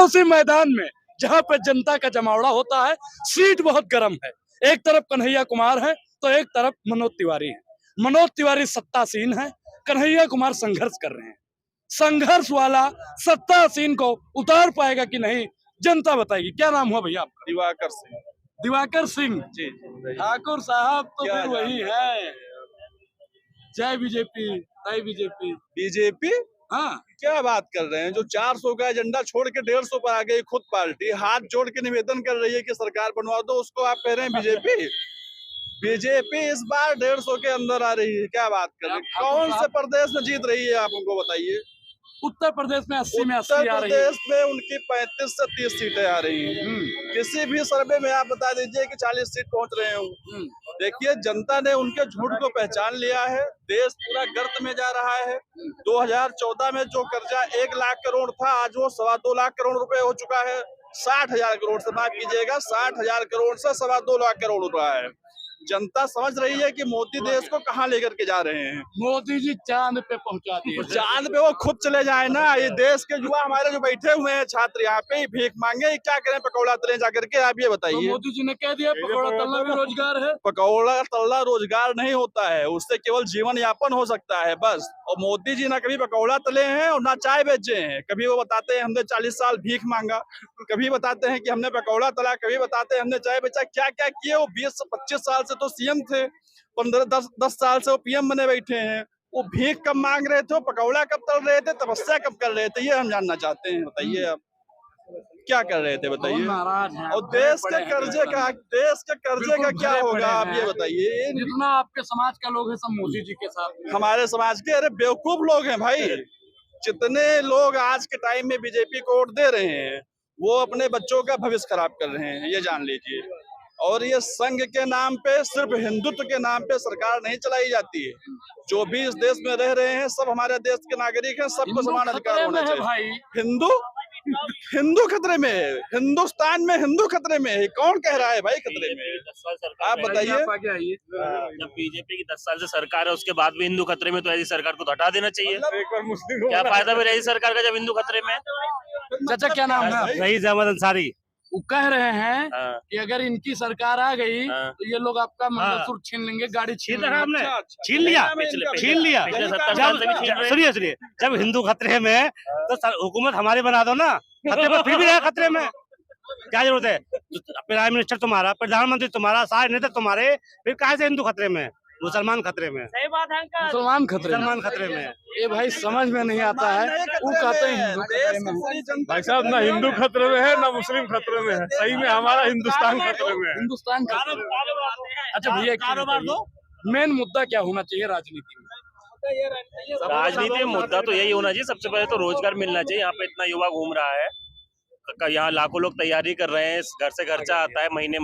उसी मैदान में जहां पे जनता का जमावड़ा होता है। सीट बहुत गर्म है, एक तरफ कन्हैया कुमार है तो एक तरफ मनोज तिवारी है। मनोज तिवारी सत्तासीन है, कन्हैया कुमार संघर्ष कर रहे हैं। संघर्ष वाला सत्तासीन को उतार पाएगा कि नहीं, जनता बताएगी। क्या नाम हुआ भैया आपका? दिवाकर सिंह। दिवाकर सिंह जी ठाकुर साहब तो क्या फिर वही है। जय बीजेपी, जय बीजेपी। बीजेपी हाँ, क्या बात कर रहे हैं? जो 400 का एजेंडा छोड़ के 150 पर आ गई खुद पार्टी, हाथ जोड़ के निवेदन कर रही है कि सरकार बनवा दो, उसको आप कह रहे हैं बीजेपी। बीजेपी इस बार 150 के अंदर आ रही है। क्या बात कर रहे हैं? कौन से प्रदेश में जीत रही है आप हमको बताइए। उत्तर प्रदेश में 80 में 80 उत्तर आ रही है। प्रदेश में उनकी 35 से 30 सीटें आ रही हैं। किसी भी सर्वे में आप बता दीजिए कि 40 सीट पहुंच रहे हो। देखिए, जनता ने उनके झूठ को पहचान लिया है। देश पूरा गर्त में जा रहा है। 2014 में जो कर्जा 1 लाख करोड़ था, आज वो 2.25 लाख करोड़ रुपए हो चुका है। 60,000 करोड़ से, माफ कीजिएगा, 60,000 करोड़ से 2.25 लाख करोड़ हो रहा है। जनता समझ रही है कि मोदी देश को कहाँ लेकर के जा रहे हैं। मोदी जी चांद पे पहुंचा दिए। चांद पे वो खुद चले जाए ना। ये देश के युवा हमारे जो बैठे हुए हैं छात्र, यहाँ पे ही भीख मांगे, क्या करें? पकौड़ा तले जाकर के, आप ये तो बताइए। मोदी जी ने कह दिया पकौड़ा तलना भी रोजगार है। पकौड़ा तलना रोजगार नहीं होता है, उससे केवल जीवन यापन हो सकता है, बस। और मोदी जी ना कभी पकौड़ा तले हैं और ना चाय बेचे हैं। कभी वो बताते हैं हमने 40 साल भीख मांगा, कभी बताते हैं कि हमने पकौड़ा तला, कभी बताते हैं हमने चाय बेचा। क्या क्या किए वो? 20 से 25 साल से तो सीएम थे, 10 साल से वो पीएम बने बैठे हैं। वो भीख कब मांग रहे थे, पकौड़ा कब तल रहे थे, तपस्या कब कर रहे थे, ये हम जानना चाहते हैं। बताइए आप क्या कर रहे थे, बताइए। नाराज हैं। और देश के कर्जे का क्या होगा, आप ये बताइए। जितना आपके समाज का लोग है सब मोदी जी के साथ। हमारे समाज के, अरे बेवकूफ लोग हैं भाई। जितने लोग आज के टाइम में बीजेपी को वोट दे रहे हैं, वो अपने बच्चों का भविष्य खराब कर रहे हैं, ये जान लीजिए। और ये संघ के नाम पे, सिर्फ हिंदुत्व के नाम पे सरकार नहीं चलाई जाती है। जो भी इस देश में रह रहे हैं सब हमारे देश के नागरिक हैं, सबको समान अधिकार होना चाहिए। भाई हिंदू खतरे में है, हिंदुस्तान में हिंदू खतरे में है। कौन कह रहा है भाई खतरे में? आप बताइए। जब बीजेपी की 10 साल से सरकार है, उसके बाद भी हिंदू खतरे में, तो ऐसी सरकार को तो हटा देना चाहिए। क्या फायदा फिर ऐसी सरकार का जब हिंदू खतरे में? चाचा क्या नाम है? रईस अहमद अंसारी। वो कह रहे हैं कि अगर इनकी सरकार आ गई तो ये लोग आपका मंगलसूत्र छीन लेंगे, गाड़ी छीन लेंगे। हमने छीन लिया। सुनिए, जब हिंदू खतरे में तो हुकूमत हमारी बना दो ना। खतरे पर फिर भी है, खतरे में क्या जरूरत है? प्राइम मिनिस्टर तुम्हारा, प्रधानमंत्री तुम्हारा, सारे नेता तुम्हारे, फिर कहाँ से हिंदू खतरे में? मुसलमान खतरे में। सही बात है। मुसलमान खतरे में। ये भाई समझ में नहीं आता है। वो कहते हैं भाई साहब, ना हिंदू खतरे में है ना मुस्लिम खतरे में है। सही में हमारा हिंदुस्तान खतरे में है। हिंदुस्तान खतरे में। अच्छा भैया, कारोबार दो। मेन मुद्दा क्या होना चाहिए राजनीति में? राजनीति में मुद्दा तो यही होना चाहिए, सबसे पहले तो रोजगार मिलना चाहिए। यहाँ पे इतना युवा घूम रहा है, यहाँ लाखों लोग तैयारी कर रहे हैं, घर से खर्चा आता है, महीने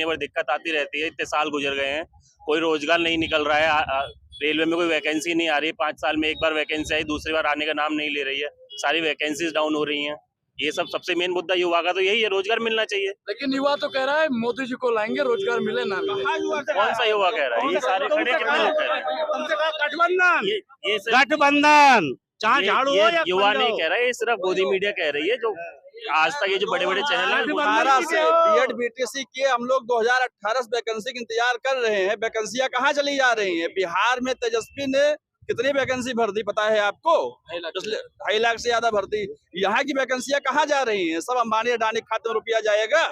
भर दिक्कत आती रहती है। इतने साल गुजर गए हैं, कोई रोजगार नहीं निकल रहा है। रेलवे में कोई वैकेंसी नहीं आ रही, 5 साल में एक बार वैकेंसी आई, दूसरी बार आने का नाम नहीं ले रही है। सारी वैकेंसीज डाउन हो रही हैं। ये सब सबसे मेन मुद्दा युवा का तो यही है, रोजगार मिलना चाहिए। लेकिन युवा तो कह रहा है मोदी जी को लाएंगे, रोजगार मिले ना मिले। कौन सा युवा कह रहा है? ये सारे खड़े कितने लोग कह रहे हैं? गठबंधन ये युवा नहीं कह रहा है, ये सिर्फ गोदी मीडिया कह रही है। जो आज तक ये जो बड़े बड़े चैनल हैं, 12 से बीएड बीटीसी किए हम लोग 2018 से वैकेंसी का इंतजार कर रहे हैं। वैकेंसियां कहाँ चली जा रही हैं? बिहार में तेजस्वी ने कितनी वैकेंसी भर दी पता है आपको? 2.5 लाख से ज्यादा भर दी। यहाँ की वैकेंसियां कहाँ जा रही हैं? सब अंबानी अडानी खाते में रुपया जाएगा।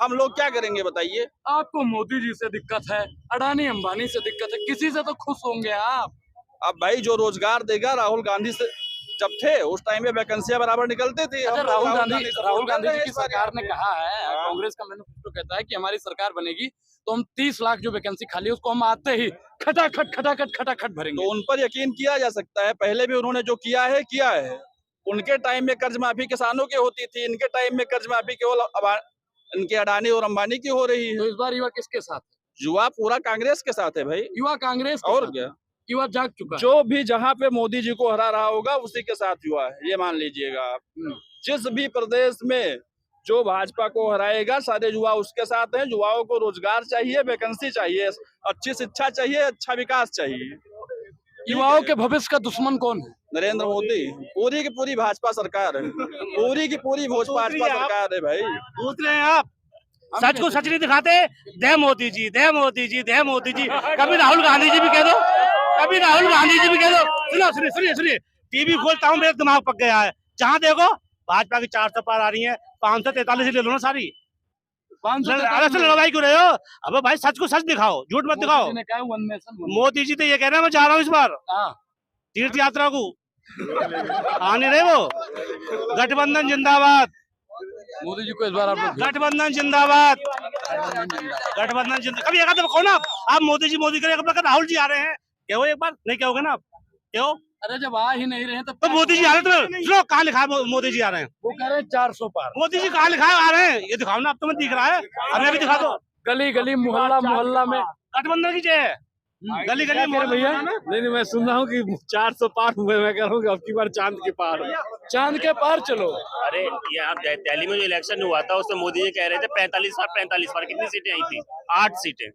हम लोग क्या करेंगे बताइए? आपको मोदी जी से दिक्कत है, अडानी अंबानी से दिक्कत है, किसी से तो खुश होंगे आप। अब भाई जो रोजगार देगा, राहुल गांधी से जब थे उस टाइम में वैकेंसियां बराबर निकलती थी। अच्छा, राहुल गांधी जी की सरकार ने कहा है, कांग्रेस का मैनिफेस्टो कहता है कि हमारी सरकार बनेगी तो हम 30 लाख जो वैकेंसी खाली है उसको हम आते ही खटाखट भरेंगे। तो उन पर यकीन किया जा सकता है। पहले भी उन्होंने जो किया है। उनके टाइम में कर्ज माफी किसानों की होती थी, इनके टाइम में कर्ज माफी केवल इनके अडानी और अंबानी की हो रही है। तो इस बार युवा किसके साथ है? युवा पूरा कांग्रेस के साथ है भाई। युवा कांग्रेस और क्या? युवा जाग चुका है। जो भी जहाँ पे मोदी जी को हरा रहा होगा उसी के साथ युवा है, ये मान लीजिएगा आप। जिस भी प्रदेश में जो भाजपा को हराएगा, सारे युवा उसके साथ हैं। युवाओं को रोजगार चाहिए, वैकेंसी चाहिए, अच्छी शिक्षा चाहिए, अच्छा विकास चाहिए। युवाओं के भविष्य का दुश्मन कौन है? नरेंद्र मोदी। पूरी की पूरी भाजपा सरकार है, पूरी की पूरी भाजपा सरकार है भाई। पूछ रहे हैं आप, सच को सच नहीं दिखाते। दे मोदी जी, दे मोदी जी, दे मोदी जी। कभी राहुल गांधी जी भी कह दो, कभी राहुल गांधी जी भी कह दो। सुनो सुनिए सुनिए सुनिए, टीवी खोलता हूँ मेरा दिमाग पक गया है। जहाँ देखो भाजपा की 400 पार आ रही है, 543 ले लो ना सारी। 500 लड़ाई क्यों रहे हो? अबे भाई सच को सच दिखाओ, झूठ मत दिखाओ। मोदी जी तो ये कह रहे हैं मैं जा रहा हूँ इस बार तीर्थ यात्रा को। आ नहीं रहे वो। गठबंधन जिंदाबाद, मोदी जी को इस बार आप गठबंधन जिंदाबाद, गठबंधन जिंदाबाद। कभी एक आध कहो ना आप मोदी जी करेगा, राहुल जी आ रहे हैं, क्या हो एक बार नहीं कहोगे ना आप? क्यों? अरे जब आ ही नहीं रहे हैं तो मोदी जी आ रहे हैं, तो कहाँ लिखा है मोदी जी आ रहे हैं? वो कह रहे हैं 400 पार। मोदी जी कहाँ लिखा है आ रहे हैं? ये दिखाओ ना, अब तुम्हें दिख रहा है, हमें भी दिखा दो। गली गली मोहल्ला मोहल्ला में गठबंधन की जय है, गली गली भैया नहीं मैं सुन रहा हूँ कि 400 पार हुए। मैं कह रहा हूँ कि अब की बार चांद के पार, चांद के पार चलो। अरे ये आप दिल्ली में जो इलेक्शन हुआ था उसमें मोदी जी कह रहे थे 45 पार कितनी सीटें आई थी? 8 सीटें।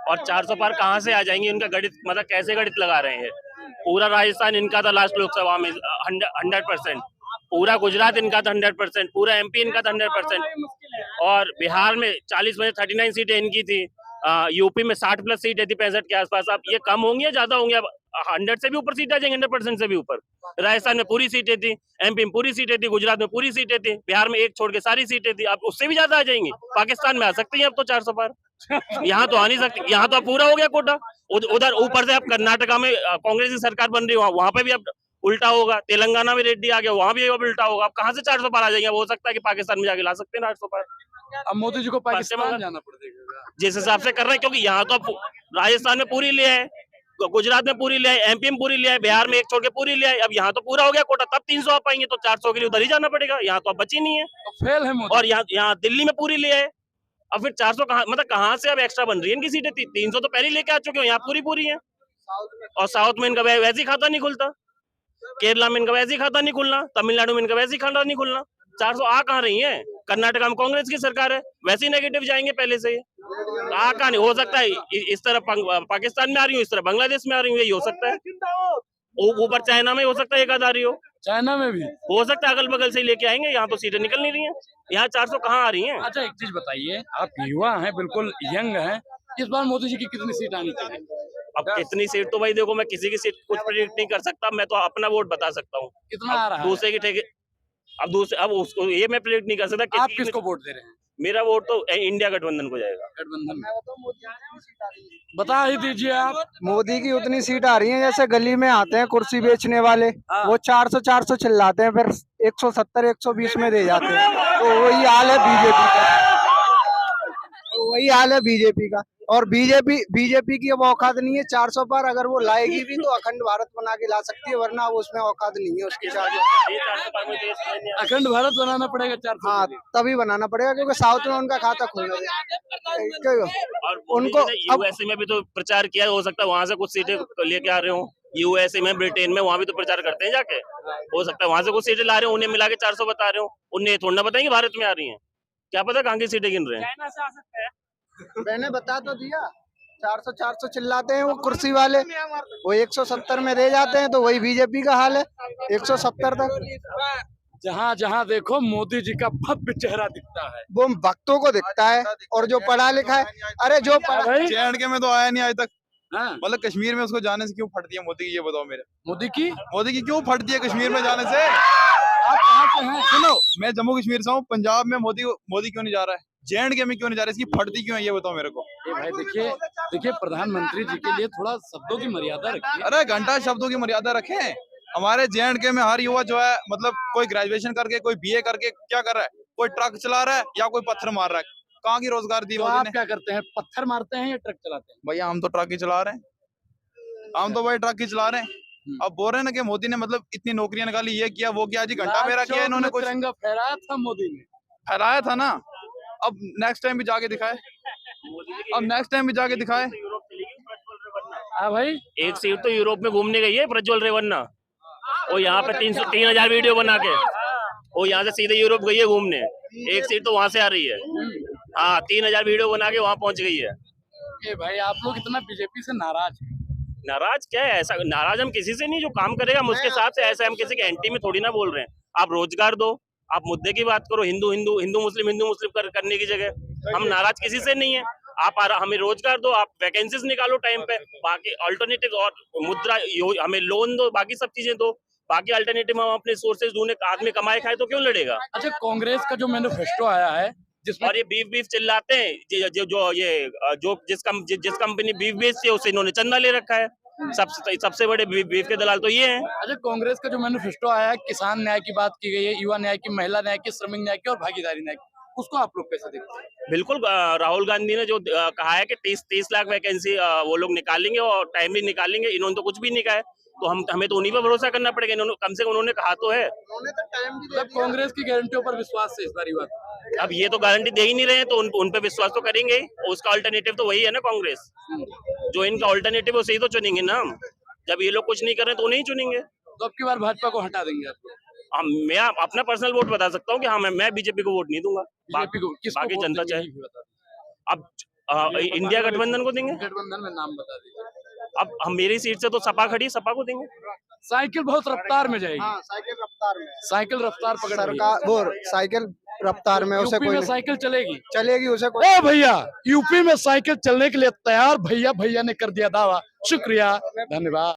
और 400 पार कहाँ से आ जाएंगी? उनका गणित मतलब कैसे गणित लगा रहे हैं? पूरा राजस्थान इनका था लास्ट लोकसभा में 100%, पूरा गुजरात इनका था 100%, पूरा एमपी इनका था 100%, और बिहार में 40 में 39 सीटें इनकी थी, यूपी में 60 प्लस सीटें थी 65 के आसपास। अब ये कम होंगी या ज्यादा होंगी? अब 100 से भी ऊपर सीटें आ जाएंगी, 100% से भी ऊपर। राजस्थान में पूरी सीटें थी, एमपी में पूरी सीटें थी, गुजरात में पूरी सीटें थी, बिहार में एक छोड़ के सारी सीटें थी। अब उससे भी ज्यादा आ जाएंगी। पाकिस्तान में आ सकती है अब तो 400 पार। यहाँ तो आ नहीं सकती, यहाँ तो पूरा हो गया कोटा। उधर ऊपर से अब कर्नाटका में कांग्रेस की सरकार बन रही है, वहां पे भी अब उल्टा होगा। तेलंगाना में रेड्डी आ गया, वहां भी अब उल्टा होगा। अब कहाँ से 400 पार आ जाएंगे? हो सकता है कि पाकिस्तान में जाके ला सकते हैं 800 पार। अब मोदी जी को पाकिस्तान जाना पड़ेगा जिस हिसाब से कर रहे हैं, क्योंकि यहाँ तो अब राजस्थान में पूरी लिया है, गुजरात में पूरी लिया है, एमपी में पूरी लिया है, बिहार में एक छोड़ के पूरी लिया है। अब यहाँ तो पूरा हो गया कोटा, तब 300 आ पाएंगे, तो 400 के लिए उधर ही जाना पड़ेगा। यहाँ तो अब बची नहीं है, तो फेल है मोदी। और यहाँ दिल्ली में पूरी लिया है। अब फिर 400 कहाँ, मतलब कहाँ से अब एक्स्ट्रा बन रही है इनकी सीटें? 300 तो पहले लेके आ चुके हो, यहाँ पूरी है। और साउथ में इनका वैसे ही खाता नहीं खुलता, केरला में इनका वैसे ही खाता नहीं खुलना, तमिलनाडु में इनका वैसे ही खाता नहीं खुलना। 400 आ कहाँ रही है? कर्नाटका में कांग्रेस की सरकार है, वैसे ही नेगेटिव जाएंगे पहले से। आ कहाँ नहीं? हो सकता है इस तरह पाकिस्तान में आ रही हूँ, इस तरह बांग्लादेश में आ रही हूँ, यही हो सकता है। ऊपर चाइना में हो सकता है एक आध आ रही हो, चाइना में भी हो सकता है अगल बगल से ही लेके आएंगे। यहाँ तो सीटें निकल नहीं रही हैं, यहाँ 400 कहाँ आ रही हैं? अच्छा एक चीज बताइए, आप युवा हैं, बिल्कुल यंग हैं, इस बार मोदी जी की कितनी सीट आनी चाहिए? अब कितनी सीट तो भाई देखो, मैं किसी की सीट कुछ प्रेडिक्ट नहीं कर सकता, मैं तो अपना वोट बता सकता हूँ। कितना आ रहा है? दूसरे की ठेके, अब उसको ये मैं प्रेडिक्ट नहीं कर सकता। आप किसको वोट दे रहे हैं? मेरा वोट तो इंडिया गठबंधन को जाएगा। गठबंधन बता ही दीजिए आप। मोदी की उतनी सीट आ रही है जैसे गली में आते हैं कुर्सी बेचने वाले, वो 400 चिल्लाते हैं, फिर 170 120 में दे जाते हैं। तो वही हाल है बीजेपी का, वही हाल है बीजेपी का। और बीजेपी की अब औकात नहीं है 400 पर। अगर वो लाएगी भी तो अखंड भारत बना के ला सकती है, वरना वो उसमें औकात नहीं है उसकी। अखंड भारत बनाना पड़ेगा 400। हाँ तभी बनाना पड़ेगा, क्योंकि साउथ में उनका खाता खुल गया। और उनको यूएसए में भी तो प्रचार किया, हो सकता है वहां से कुछ सीटें लेके आ रहे हो। यूएसए में, ब्रिटेन में, वहां भी तो प्रचार करते हैं जाके। हो सकता है वहां से कुछ सीटें ला रहे हो, उन्हें मिला के 400 बता रहे हो। उन्हें थोड़ा ना बताएंगे भारत में आ रही है, क्या पता कहाँ की सीटें गिन रहे हैं। मैंने बता तो दिया, 400 चिल्लाते हैं वो कुर्सी वाले, वो 170 में दे जाते हैं। तो वही बीजेपी का हाल है, 170 तक। जहाँ जहाँ देखो मोदी जी का भव्य चेहरा दिखता है, वो भक्तों को दिखता है। और जो पढ़ा लिखा है, अरे जो पढ़ा, JNK में तो आया नहीं आज तक। हाँ। मतलब कश्मीर में उसको जाने से क्यों फटती है मोदी की, ये बताओ मेरे। मोदी की क्यों फटती है कश्मीर में जाने से? आप कहाँ से हैं? सुनो, मैं जम्मू कश्मीर से हूँ। पंजाब में मोदी क्यों नहीं जा रहा है? JNK में क्यों नहीं जा रहा है? इसकी फटती क्यों है, ये बताओ मेरे को। भाई देखिए प्रधानमंत्री जी के लिए थोड़ा शब्दों की मर्यादा रखिए। अरे घंटा शब्दों की मर्यादा रखें। हमारे JNK में हर युवा जो है, मतलब कोई ग्रेजुएशन करके, कोई BA करके क्या कर रहा है? कोई ट्रक चला रहा है या कोई पत्थर मार रहा है। कहाँ की रोजगार दी तो मोदी आप ने? क्या करते हैं? पत्थर मारते हैं या ट्रक चलाते हैं? भैया हम तो ट्रक ही चला रहे हैं, हम तो भाई ट्रक ही चला रहे हैं। अब बोल रहे हैं ना कि मोदी ने मतलब इतनी नौकरियां निकाली, ये किया वो किया। जी घंटा मेरा किया इन्होंने, कुछ तिरंगा फहराया था मोदी ने, फहराया था ना। अब नेक्स्ट टाइम भी जाके दिखाए, हाँ भाई एक सीट तो यूरोप में घूमने गई है प्रज्वल रेवन्ना, वो यहाँ पे 3,000 वीडियो बना के वो यहाँ से सीधे यूरोप गई है घूमने। एक सीट तो वहां से आ रही है। हाँ 3,000 वीडियो बना के वहां पहुंच गई है। भाई आप लोग इतना बीजेपी से नाराज हैं, नाराज क्या है? ऐसा नाराज हम किसी से नहीं, जो काम करेगा हम उसके साथ से, ऐसे हम किसी के एंटी में थोड़ी ना बोल रहे हैं। आप रोजगार दो, आप मुद्दे की बात करो, हिंदू हिंदू हिंदू मुस्लिम करने की जगह हम नाराज किसी से नहीं है। आप हमें रोजगार दो, आप वैकेंसीज निकालो टाइम पे, बाकी अल्टरनेटिव और मुद्रा हमें लोन दो, बाकी सब चीजें दो, बाकी अल्टरनेटिव हम अपने सोर्सेज ढूंढे, आदमी कमाए खाए तो क्यों लड़ेगा? अच्छा, कांग्रेस का जो मैनिफेस्टो आया है जिसमें और ये बीफ चिल्लाते हैं, जो जिस कंपनी बीफ बेचती है उससे इन्होंने चंदा ले रखा है। सबसे बड़े बीफ के दलाल तो ये हैं। अच्छा, कांग्रेस का जो मैनिफेस्टो आया है, किसान न्याय की बात की गई है, युवा न्याय की, महिला न्याय की, श्रमिक न्याय की और भागीदारी न्याय की, उसको आप लोग कैसे देखते हैं? बिल्कुल, राहुल गांधी ने जो कहा है कि 30 लाख वैकेंसी वो लोग निकालेंगे और टाइमली निकालेंगे, इन्होंने तो कुछ भी नहीं कहा है, तो हमें तो उन्हीं पर भरोसा करना पड़ेगा। इन्होंने कम से कम उन्होंने कहा तो है। मतलब कांग्रेस की गारंटियों पर विश्वास से इस बार युवा अब ये तो गारंटी दे ही नहीं रहे हैं, तो उन पे विश्वास तो करेंगे ही। उसका अल्टरनेटिव तो वही है ना, कांग्रेस। जो इनका अल्टरनेटिव है उसे ही तो चुनेंगे ना हम। जब ये लोग कुछ नहीं कर रहे तो उन्हें ही चुनेंगे। तो अब की बार भाजपा को हटा देंगे आप? मैं अपना पर्सनल वोट बता सकता हूँ कि हाँ, मैं बीजेपी को वोट नहीं दूंगा। बीजेपी को किसको बाकी वोट जनता देंगे, चाहे। ये भी बता दीजिए। अब इंडिया गठबंधन को देंगे। गठबंधन में नाम बता दीजिए। अब हम मेरी सीट से तो सपा खड़ी, सपा को देंगे। साइकिल बहुत रफ्तार में जाएगी। साइकिल रफ्तार में, साइकिल रफ्तार पकड़ रही है। सरकार वो साइकिल रफ्तार में, उसे यूपी कोई में नहीं साइकिल चलेगी। चलेगी, उसे कोई ओ भैया, यूपी में साइकिल चलने के लिए तैयार, भैया ने कर दिया दावा। शुक्रिया, धन्यवाद।